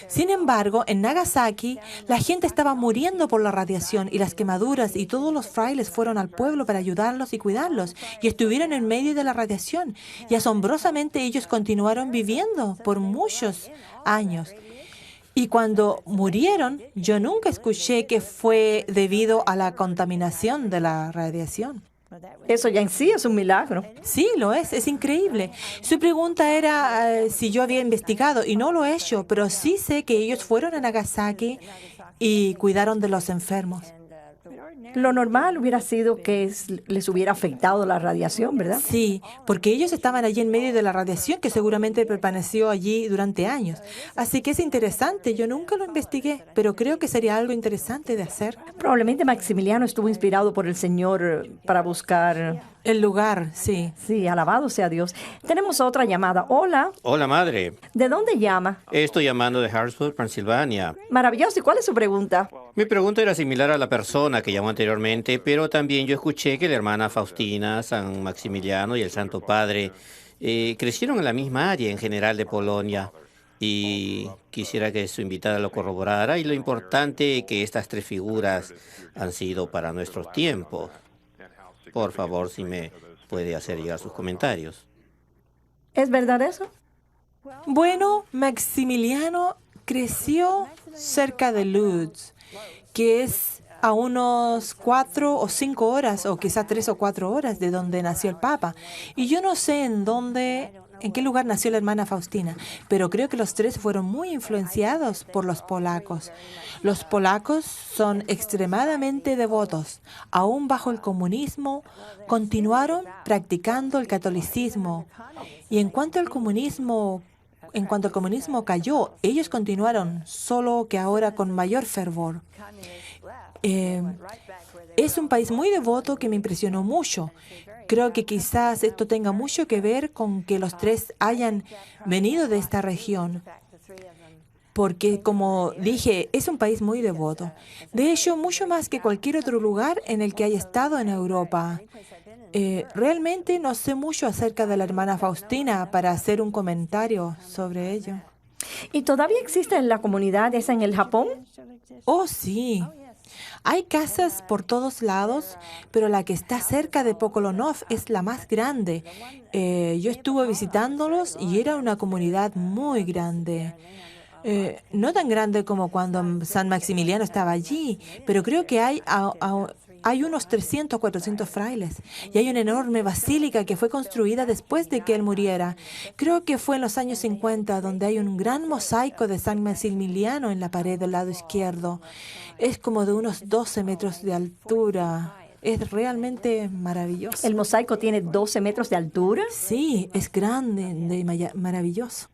Sin embargo, en Nagasaki, la gente estaba muriendo por la radiación y las quemaduras y todos los frailes fueron al pueblo para ayudarlos y cuidarlos y estuvieron en medio de la radiación y asombrosamente ellos continuaron viviendo por muchos años. Y cuando murieron, yo nunca escuché que fue debido a la contaminación de la radiación. Eso ya en sí es un milagro. Sí, lo es increíble. Su pregunta era si yo había investigado y no lo he hecho, pero sí sé que ellos fueron a Nagasaki y cuidaron de los enfermos. Lo normal hubiera sido que les hubiera afectado la radiación, ¿verdad? Sí, porque ellos estaban allí en medio de la radiación que seguramente permaneció allí durante años. Así que es interesante, yo nunca lo investigué, pero creo que sería algo interesante de hacer. Probablemente Maximiliano estuvo inspirado por el Señor para buscar... El lugar, sí. Sí, alabado sea Dios. Tenemos otra llamada. Hola. Hola, madre. ¿De dónde llama? Estoy llamando de Harrisburg, Pensilvania. Maravilloso. ¿Y cuál es su pregunta? Mi pregunta era similar a la persona que llamó anteriormente, pero también yo escuché que la hermana Faustina, San Maximiliano y el Santo Padre crecieron en la misma área en general de Polonia. Y quisiera que su invitada lo corroborara y lo importante que estas 3 figuras han sido para nuestros tiempos. Por favor, si me puede hacer llegar sus comentarios. ¿Es verdad eso? Bueno, Maximiliano creció cerca de Lodz, que es a unos 4 o 5 horas, o quizá 3 o 4 horas de donde nació el Papa. Y yo no sé en qué lugar nació la hermana Faustina, pero creo que los 3 fueron muy influenciados por los polacos. Los polacos son extremadamente devotos. Aún bajo el comunismo, continuaron practicando el catolicismo. Y en cuanto el comunismo cayó, ellos continuaron, solo que ahora con mayor fervor. Es un país muy devoto que me impresionó mucho. Creo que quizás esto tenga mucho que ver con que los 3 hayan venido de esta región, porque, como dije, es un país muy devoto. De hecho, mucho más que cualquier otro lugar en el que haya estado en Europa. Realmente no sé mucho acerca de la hermana Faustina para hacer un comentario sobre ello. ¿Y todavía existe en la comunidad esa en el Japón? Oh, sí. Hay casas por todos lados, pero la que está cerca de Pokolonov es la más grande. Yo estuve visitándolos y era una comunidad muy grande. No tan grande como cuando San Maximiliano estaba allí, pero creo que hay unos 300 o 400 frailes. Y hay una enorme basílica que fue construida después de que él muriera. Creo que fue en los años 50, donde hay un gran mosaico de San Maximiliano en la pared del lado izquierdo. Es como de unos 12 metros de altura. Es realmente maravilloso. ¿El mosaico tiene 12 metros de altura? Sí, es grande, maravilloso.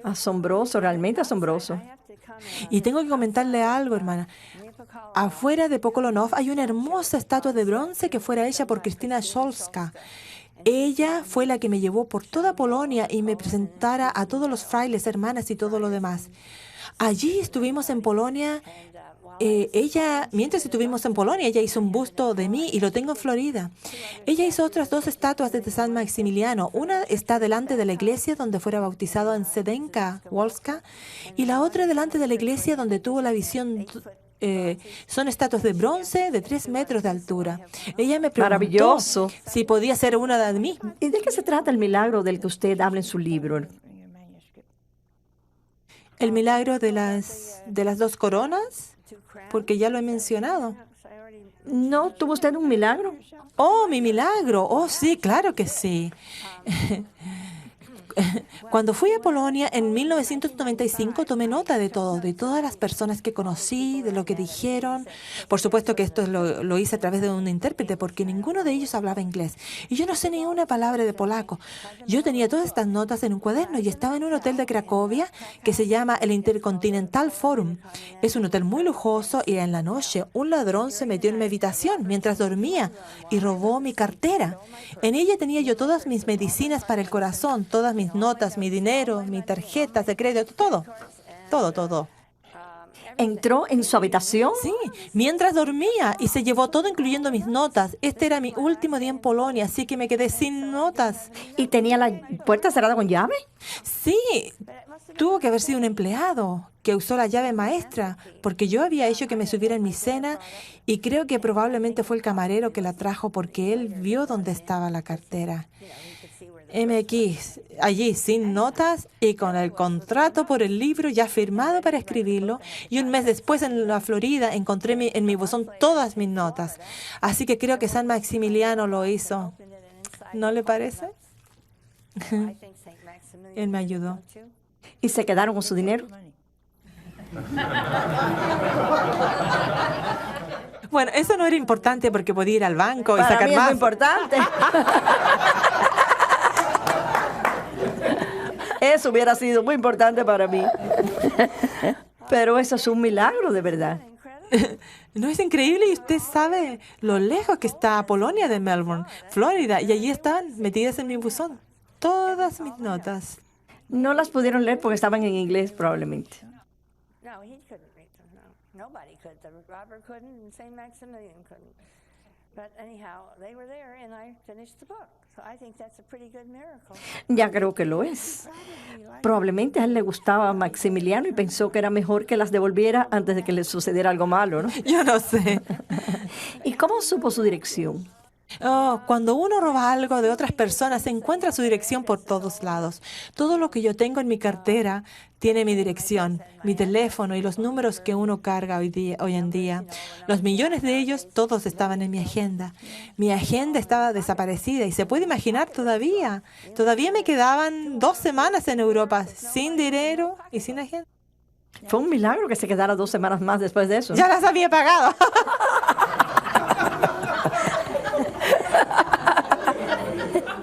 Asombroso, realmente asombroso. Y tengo que comentarle algo, hermana. Afuera de Pokolonov hay una hermosa estatua de bronce que fuera hecha por Krystyna Szolska. Ella fue la que me llevó por toda Polonia y me presentara a todos los frailes, hermanas y todo lo demás. Allí estuvimos en Polonia. Mientras estuvimos en Polonia, ella hizo un busto de mí y lo tengo en Florida. Ella hizo otras 2 estatuas de San Maximiliano. Una está delante de la iglesia donde fuera bautizado en Sedenka Wolska y la otra delante de la iglesia donde tuvo la visión. Son estatuas de bronce de 3 metros de altura. Ella me preguntó Maravilloso. si podía ser una de mí. ¿Y de qué se trata el milagro del que usted habla en su libro? El milagro de las 2 coronas, porque ya lo he mencionado. ¿No tuvo usted un milagro? Oh, mi milagro. Oh, sí, claro que sí. Cuando fui a Polonia en 1995 tomé nota de todo, de todas las personas que conocí, de lo que dijeron. Por supuesto que esto lo hice a través de un intérprete porque ninguno de ellos hablaba inglés. Y yo no sé ni una palabra de polaco. Yo tenía todas estas notas en un cuaderno y estaba en un hotel de Cracovia que se llama el Intercontinental Forum. Es un hotel muy lujoso y en la noche un ladrón se metió en mi habitación mientras dormía y robó mi cartera. En ella tenía yo todas mis medicinas para el corazón, todas mis notas, mi dinero, mi tarjeta de crédito, todo. ¿Entró en su habitación? Sí, mientras dormía y se llevó todo, incluyendo mis notas. Este era mi último día en Polonia, así que me quedé sin notas. ¿Y tenía la puerta cerrada con llave? Sí, tuvo que haber sido un empleado que usó la llave maestra, porque yo había hecho que me subiera en mi cena y creo que probablemente fue el camarero que la trajo porque él vio dónde estaba la cartera. MX, allí sin notas y con el contrato por el libro ya firmado para escribirlo. Y un mes después en la Florida encontré en mi buzón todas mis notas. Así que creo que San Maximiliano lo hizo. ¿No le parece? Él me ayudó. ¿Y se quedaron con su dinero? Bueno, eso no era importante porque podía ir al banco y Para sacar mí es más. muy importante. Eso hubiera sido muy importante para mí. Pero eso es un milagro, de verdad. ¿No es increíble? Y usted sabe lo lejos que está Polonia de Melbourne, Florida, y allí estaban metidas en mi buzón todas mis notas. No las pudieron leer porque estaban en inglés, probablemente. No, he couldn't read them. No, nobody could. The robber couldn't, and Saint Maximilian couldn't. But anyhow, they were there, and I finished the book. So I think that's a pretty good miracle. Ya creo que lo es. Probablemente a él le gustaba Maximiliano y pensó que era mejor que las devolviera antes de que le sucediera algo malo, ¿no? Yo no sé. ¿Y cómo supo su dirección? Oh, cuando uno roba algo de otras personas, se encuentra su dirección por todos lados. Todo lo que yo tengo en mi cartera tiene mi dirección, mi teléfono y los números que uno carga hoy en día. Los millones de ellos, todos estaban en mi agenda. Mi agenda estaba desaparecida y se puede imaginar todavía. Todavía me quedaban 2 semanas en Europa sin dinero y sin agenda. Fue un milagro que se quedara 2 semanas más después de eso, ¿no? Ya las había pagado.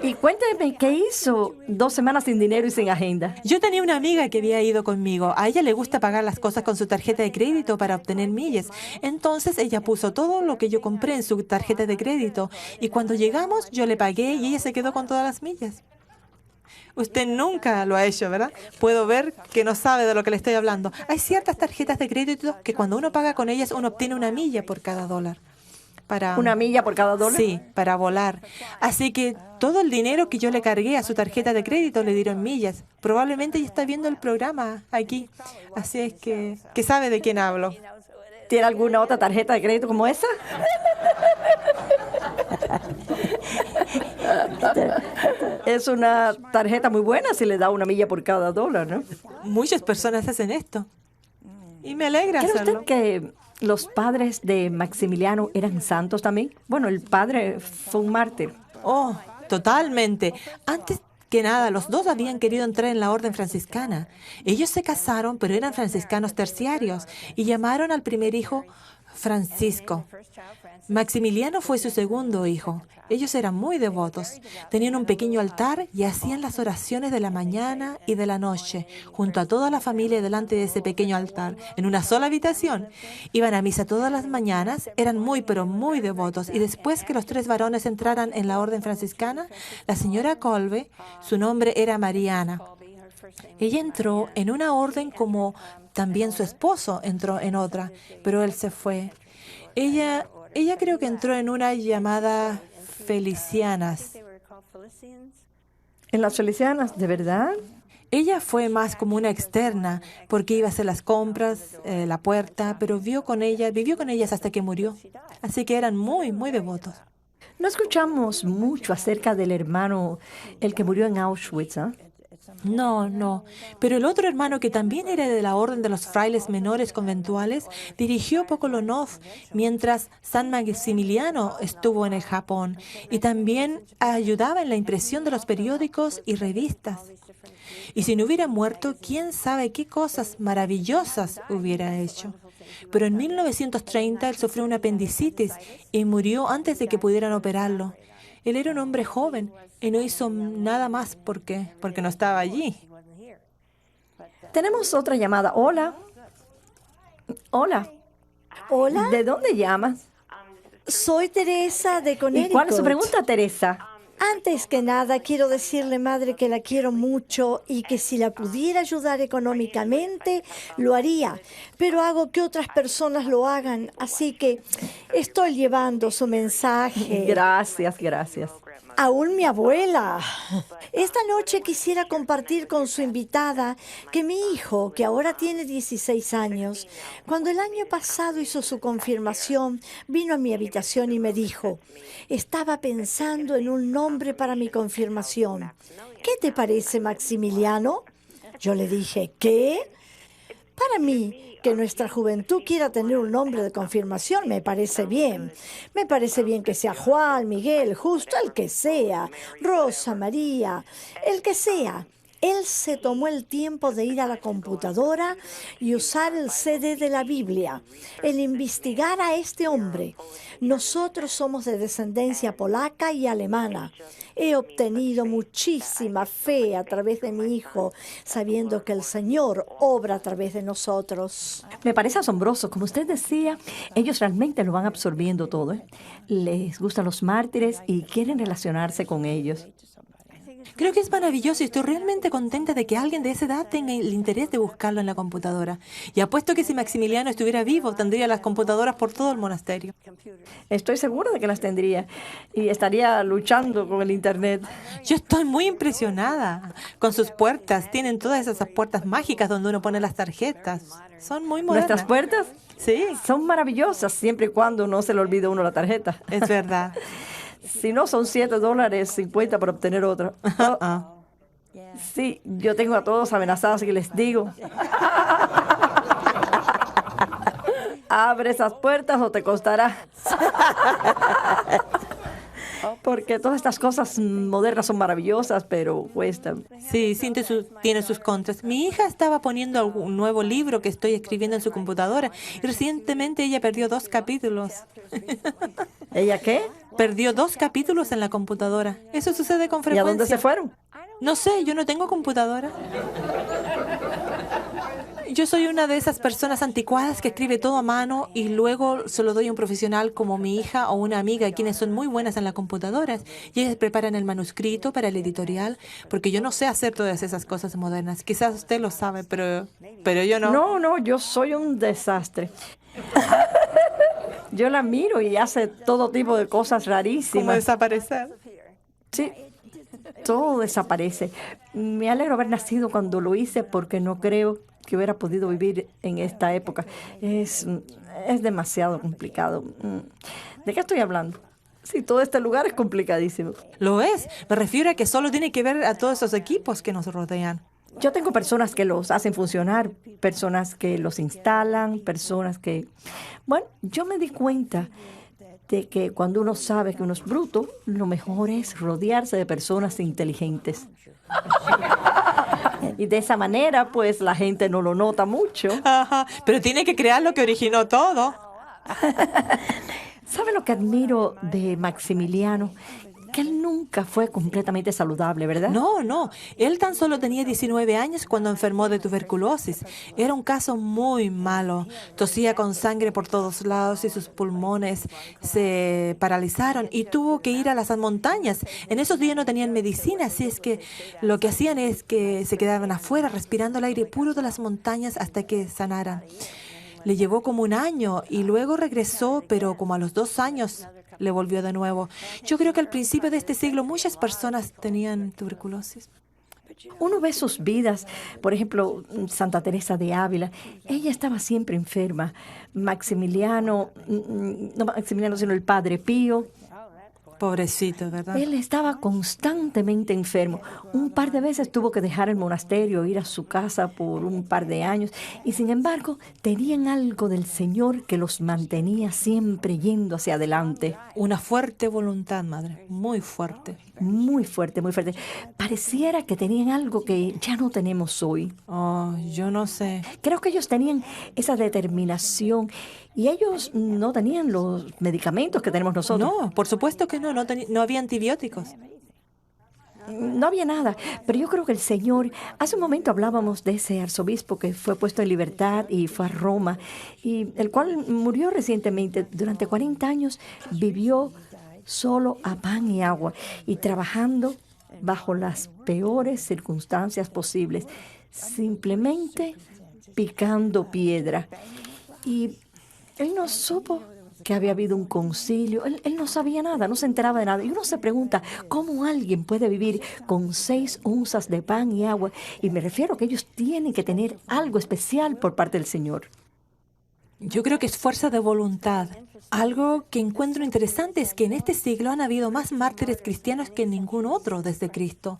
Y cuénteme, ¿qué hizo 2 semanas sin dinero y sin agenda? Yo tenía una amiga que había ido conmigo. A ella le gusta pagar las cosas con su tarjeta de crédito para obtener millas. Entonces ella puso todo lo que yo compré en su tarjeta de crédito. Y cuando llegamos, yo le pagué y ella se quedó con todas las millas. Usted nunca lo ha hecho, ¿verdad? Puedo ver que no sabe de lo que le estoy hablando. Hay ciertas tarjetas de crédito que cuando uno paga con ellas, uno obtiene una milla por cada dólar. ¿Una milla por cada dólar? Sí, para volar. Así que todo el dinero que yo le cargué a su tarjeta de crédito le dieron millas. Probablemente ella está viendo el programa aquí. Así es que sabe de quién hablo. ¿Tiene alguna otra tarjeta de crédito como esa? Es una tarjeta muy buena si le da una milla por cada dólar, ¿no? Muchas personas hacen esto. Y me alegra ¿Cree hacerlo. usted que los padres de Maximiliano eran santos también? Bueno, el padre fue un mártir. Oh, totalmente. Antes que nada, los dos habían querido entrar en la orden franciscana. Ellos se casaron, pero eran franciscanos terciarios y llamaron al primer hijo Francisco. Maximiliano fue su segundo hijo. Ellos eran muy devotos. Tenían un pequeño altar y hacían las oraciones de la mañana y de la noche, junto a toda la familia delante de ese pequeño altar, en una sola habitación. Iban a misa todas las mañanas, eran muy, pero muy devotos. Y después que los tres varones entraran en la orden franciscana, la señora Kolbe, su nombre era Mariana. Ella entró en una orden como también su esposo entró en otra, pero él se fue. Ella creo que entró en una llamada Felicianas. ¿En las Felicianas, de verdad? Ella fue más como una externa, porque iba a hacer las compras, la puerta, pero vivió con ellas hasta que murió. Así que eran muy, muy devotos. No escuchamos mucho acerca del hermano, el que murió en Auschwitz, ¿ah? No. Pero el otro hermano, que también era de la orden de los frailes menores conventuales, dirigió Pokolonov mientras San Maximiliano estuvo en el Japón y también ayudaba en la impresión de los periódicos y revistas. Y si no hubiera muerto, quién sabe qué cosas maravillosas hubiera hecho. Pero en 1930 él sufrió una apendicitis y murió antes de que pudieran operarlo. Él era un hombre joven y no hizo nada más porque no estaba allí. Tenemos otra llamada. Hola. Hola. Hola, ¿De dónde llamas? soy Teresa de ¿Y Connecticut. cuál es su pregunta, Teresa? Antes que nada, quiero decirle, madre, que la quiero mucho y que si la pudiera ayudar económicamente, lo haría. Pero hago que otras personas lo hagan, así que estoy llevando su mensaje. Gracias. Aún mi abuela. Esta noche quisiera compartir con su invitada que mi hijo, que ahora tiene 16 años, cuando el año pasado hizo su confirmación, vino a mi habitación y me dijo, estaba pensando en un nombre para mi confirmación. ¿Qué te parece, Maximiliano? Yo le dije, ¿qué? Para mí, que nuestra juventud quiera tener un nombre de confirmación me parece bien. Me parece bien que sea Juan, Miguel, justo el que sea, Rosa, María, el que sea. Él se tomó el tiempo de ir a la computadora y usar el CD de la Biblia, el investigar a este hombre. Nosotros somos de descendencia polaca y alemana. He obtenido muchísima fe a través de mi hijo, sabiendo que el Señor obra a través de nosotros. Me parece asombroso. Como usted decía, ellos realmente lo van absorbiendo todo, ¿eh? Les gustan los mártires y quieren relacionarse con ellos. Creo que es maravilloso y estoy realmente contenta de que alguien de esa edad tenga el interés de buscarlo en la computadora. Y apuesto que si Maximiliano estuviera vivo, tendría las computadoras por todo el monasterio. Estoy segura de que las tendría y estaría luchando con el Internet. Yo estoy muy impresionada con sus puertas. Tienen todas esas puertas mágicas donde uno pone las tarjetas. Son muy modernas. ¿Nuestras puertas? Sí, Son maravillosas siempre y cuando no se le olvide a uno la tarjeta. es verdad. Si no, son $7.50 para obtener otra. Oh, sí, yo tengo a todos amenazados y les digo, abre esas puertas o te costará. Porque todas estas cosas modernas son maravillosas, pero cuestan. Sí, tiene sus contras. Mi hija estaba poniendo un nuevo libro que estoy escribiendo en su computadora y recientemente ella perdió 2 capítulos. ¿Ella qué? Perdió 2 capítulos en la computadora. Eso sucede con ¿Y frecuencia. a dónde se fueron? No sé, yo no tengo computadora. Yo soy una de esas personas anticuadas que escribe todo a mano y luego se lo doy a un profesional como mi hija o una amiga, quienes son muy buenas en las computadoras. Y ellas preparan el manuscrito para el editorial, porque yo no sé hacer todas esas cosas modernas. Quizás usted lo sabe, pero yo no. No, yo soy un desastre. Yo la miro y hace todo tipo de cosas Como rarísimas. desaparecer. Sí, todo desaparece. Me alegro haber nacido cuando lo hice porque no creo que hubiera podido vivir en esta época. Es demasiado complicado. ¿De qué estoy hablando? Sí, todo este lugar es complicadísimo. Lo es. Me refiero a que solo tiene que ver a todos esos equipos que nos rodean. Yo tengo personas que los hacen funcionar, personas que los instalan, personas que... Bueno, yo me di cuenta de que cuando uno sabe que uno es bruto, lo mejor es rodearse de personas inteligentes. Y de esa manera, pues, la gente no lo nota mucho. Ajá, pero tiene que crear lo que originó todo. ¿Sabe lo que admiro de Maximiliano? Que él nunca fue completamente saludable, ¿verdad? No. Él tan solo tenía 19 años cuando enfermó de tuberculosis. Era un caso muy malo. Tosía con sangre por todos lados y sus pulmones se paralizaron y tuvo que ir a las montañas. En esos días no tenían medicina, así es que lo que hacían es que se quedaban afuera respirando el aire puro de las montañas hasta que sanaran. Le llevó como un año y luego regresó, pero como a los 2 años le volvió de nuevo. Yo creo que al principio de este siglo muchas personas tenían tuberculosis. Uno ve sus vidas, por ejemplo, Santa Teresa de Ávila, ella estaba siempre enferma. Maximiliano, no Maximiliano, sino el Padre Pío. Pobrecito, ¿verdad? Él estaba constantemente enfermo. Un par de veces tuvo que dejar el monasterio, ir a su casa por un par de años. Y sin embargo, tenían algo del Señor que los mantenía siempre yendo hacia adelante. Una fuerte voluntad, madre, muy fuerte. Muy fuerte, muy fuerte. Pareciera que tenían algo que ya no tenemos hoy. Oh, yo no sé. Creo que ellos tenían esa determinación y ellos no tenían los medicamentos que tenemos nosotros. No, por supuesto que no había antibióticos. No había nada, pero yo creo que el Señor, hace un momento hablábamos de ese arzobispo que fue puesto en libertad y fue a Roma, y el cual murió recientemente. Durante 40 años vivió solo a pan y agua y trabajando bajo las peores circunstancias posibles, simplemente picando piedra. Y él no supo que había habido un concilio. Él no sabía nada, no se enteraba de nada. Y uno se pregunta, ¿cómo alguien puede vivir con 6 onzas de pan y agua? Y me refiero a que ellos tienen que tener algo especial por parte del Señor. Yo creo que es fuerza de voluntad. Algo que encuentro interesante es que en este siglo han habido más mártires cristianos que en ningún otro desde Cristo.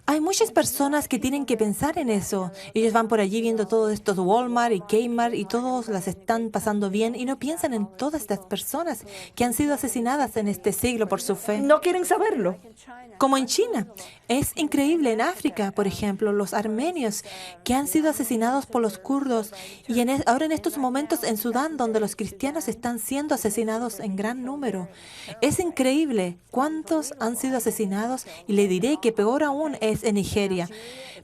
Hay muchas personas que tienen que pensar en eso. Ellos van por allí viendo todos estos Walmart y Kmart y todos las están pasando bien y no piensan en todas estas personas que han sido asesinadas en este siglo por su fe. No quieren saberlo. Como en China. Es increíble. En África, por ejemplo, los armenios que han sido asesinados por los kurdos y ahora en estos momentos en Sudán, donde los cristianos están siendo asesinados en gran número. Es increíble cuántos han sido asesinados y le diré que peor aún es en Nigeria,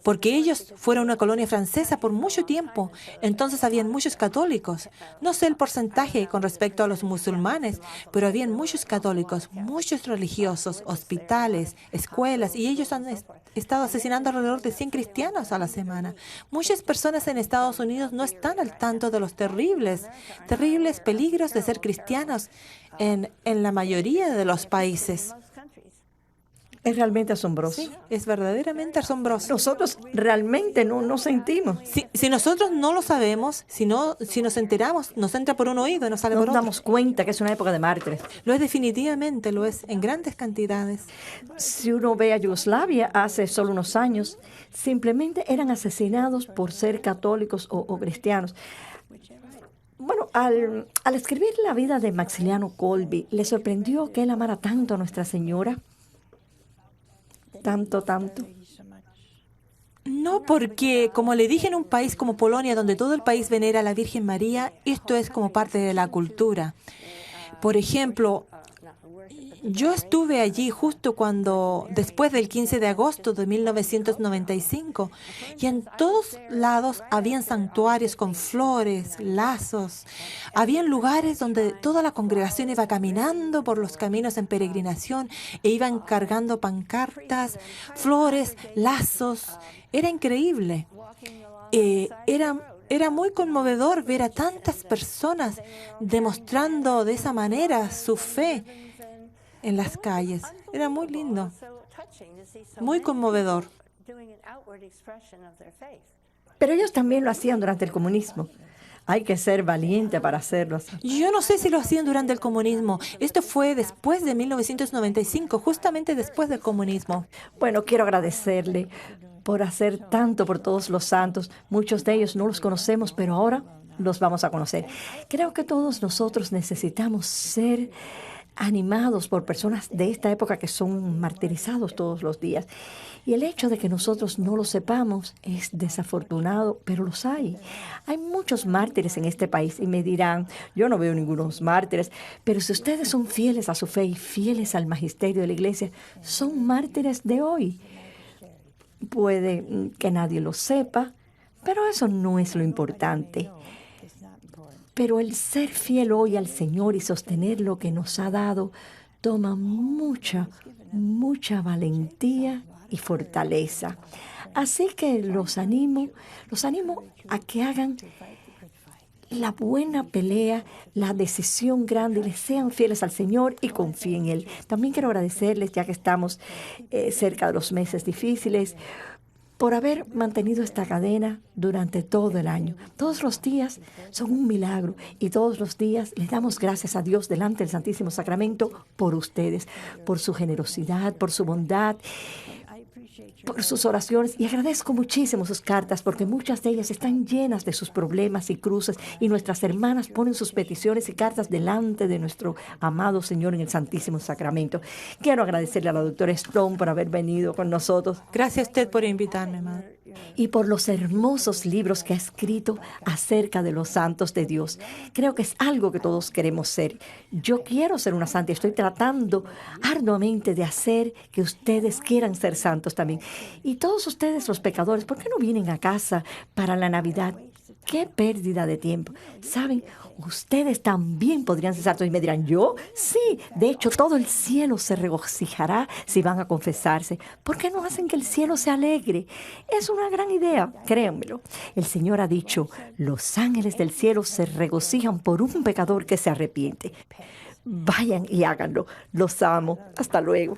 porque ellos fueron una colonia francesa por mucho tiempo, entonces habían muchos católicos. No sé el porcentaje con respecto a los musulmanes, pero habían muchos católicos, muchos religiosos, hospitales, escuelas, y ellos han estado asesinando alrededor de 100 cristianos a la semana. Muchas personas en Estados Unidos no están al tanto de los terribles peligros de ser cristianos en la mayoría de los países. Es realmente asombroso. Sí, es verdaderamente asombroso. Nosotros realmente no sentimos. Si nosotros no lo sabemos, si nos enteramos, nos entra por un oído y nos sale por otro. Nos damos cuenta que es una época de mártires. Lo es definitivamente, lo es en grandes cantidades. Si uno ve a Yugoslavia hace solo unos años, simplemente eran asesinados por ser católicos o cristianos. Bueno, al escribir la vida de Maximiliano Kolbe, ¿le sorprendió que él amara tanto a Nuestra Señora? Tanto. No, porque, como le dije, en un país como Polonia, donde todo el país venera a la Virgen María, esto es como parte de la cultura. Por ejemplo, yo estuve allí justo después del 15 de agosto de 1995, y en todos lados habían santuarios con flores, lazos. Habían lugares donde toda la congregación iba caminando por los caminos en peregrinación e iban cargando pancartas, flores, lazos. Era increíble. Era muy conmovedor ver a tantas personas demostrando de esa manera su fe en las calles. Era muy lindo, muy conmovedor. Pero ellos también lo hacían durante el comunismo. Hay que ser valiente para hacerlo así. Yo no sé si lo hacían durante el comunismo. Esto fue después de 1995, justamente después del comunismo. Bueno, quiero agradecerle por hacer tanto por todos los santos. Muchos de ellos no los conocemos, pero ahora los vamos a conocer. Creo que todos nosotros necesitamos ser animados por personas de esta época que son martirizados todos los días. Y el hecho de que nosotros no lo sepamos es desafortunado, pero los hay. Hay muchos mártires en este país y me dirán, yo no veo ningunos mártires, pero si ustedes son fieles a su fe y fieles al magisterio de la iglesia, son mártires de hoy. Puede que nadie lo sepa, pero eso no es lo importante. Pero el ser fiel hoy al Señor y sostener lo que nos ha dado toma mucha valentía y fortaleza. Así que los animo a que hagan la buena pelea, la decisión grande, y les sean fieles al Señor y confíen en Él. También quiero agradecerles, ya que estamos cerca de los meses difíciles, por haber mantenido esta cadena durante todo el año. Todos los días son un milagro y todos los días les damos gracias a Dios delante del Santísimo Sacramento por ustedes, por su generosidad, por su bondad, por sus oraciones, y agradezco muchísimo sus cartas porque muchas de ellas están llenas de sus problemas y cruces, y nuestras hermanas ponen sus peticiones y cartas delante de nuestro amado Señor en el Santísimo Sacramento. Quiero agradecerle a la doctora Stone por haber venido con nosotros. Gracias a usted por invitarme, madre. Y por los hermosos libros que ha escrito acerca de los santos de Dios. Creo que es algo que todos queremos ser. Yo quiero ser una santa y estoy tratando arduamente de hacer que ustedes quieran ser santos también. Y todos ustedes, los pecadores, ¿por qué no vienen a casa para la Navidad? ¡Qué pérdida de tiempo! ¿Saben? Ustedes también podrían ser santos. Y me dirán, ¿yo? Sí, de hecho, todo el cielo se regocijará si van a confesarse. ¿Por qué no hacen que el cielo se alegre? Es una gran idea, créanmelo. El Señor ha dicho, los ángeles del cielo se regocijan por un pecador que se arrepiente. Vayan y háganlo. Los amo. Hasta luego.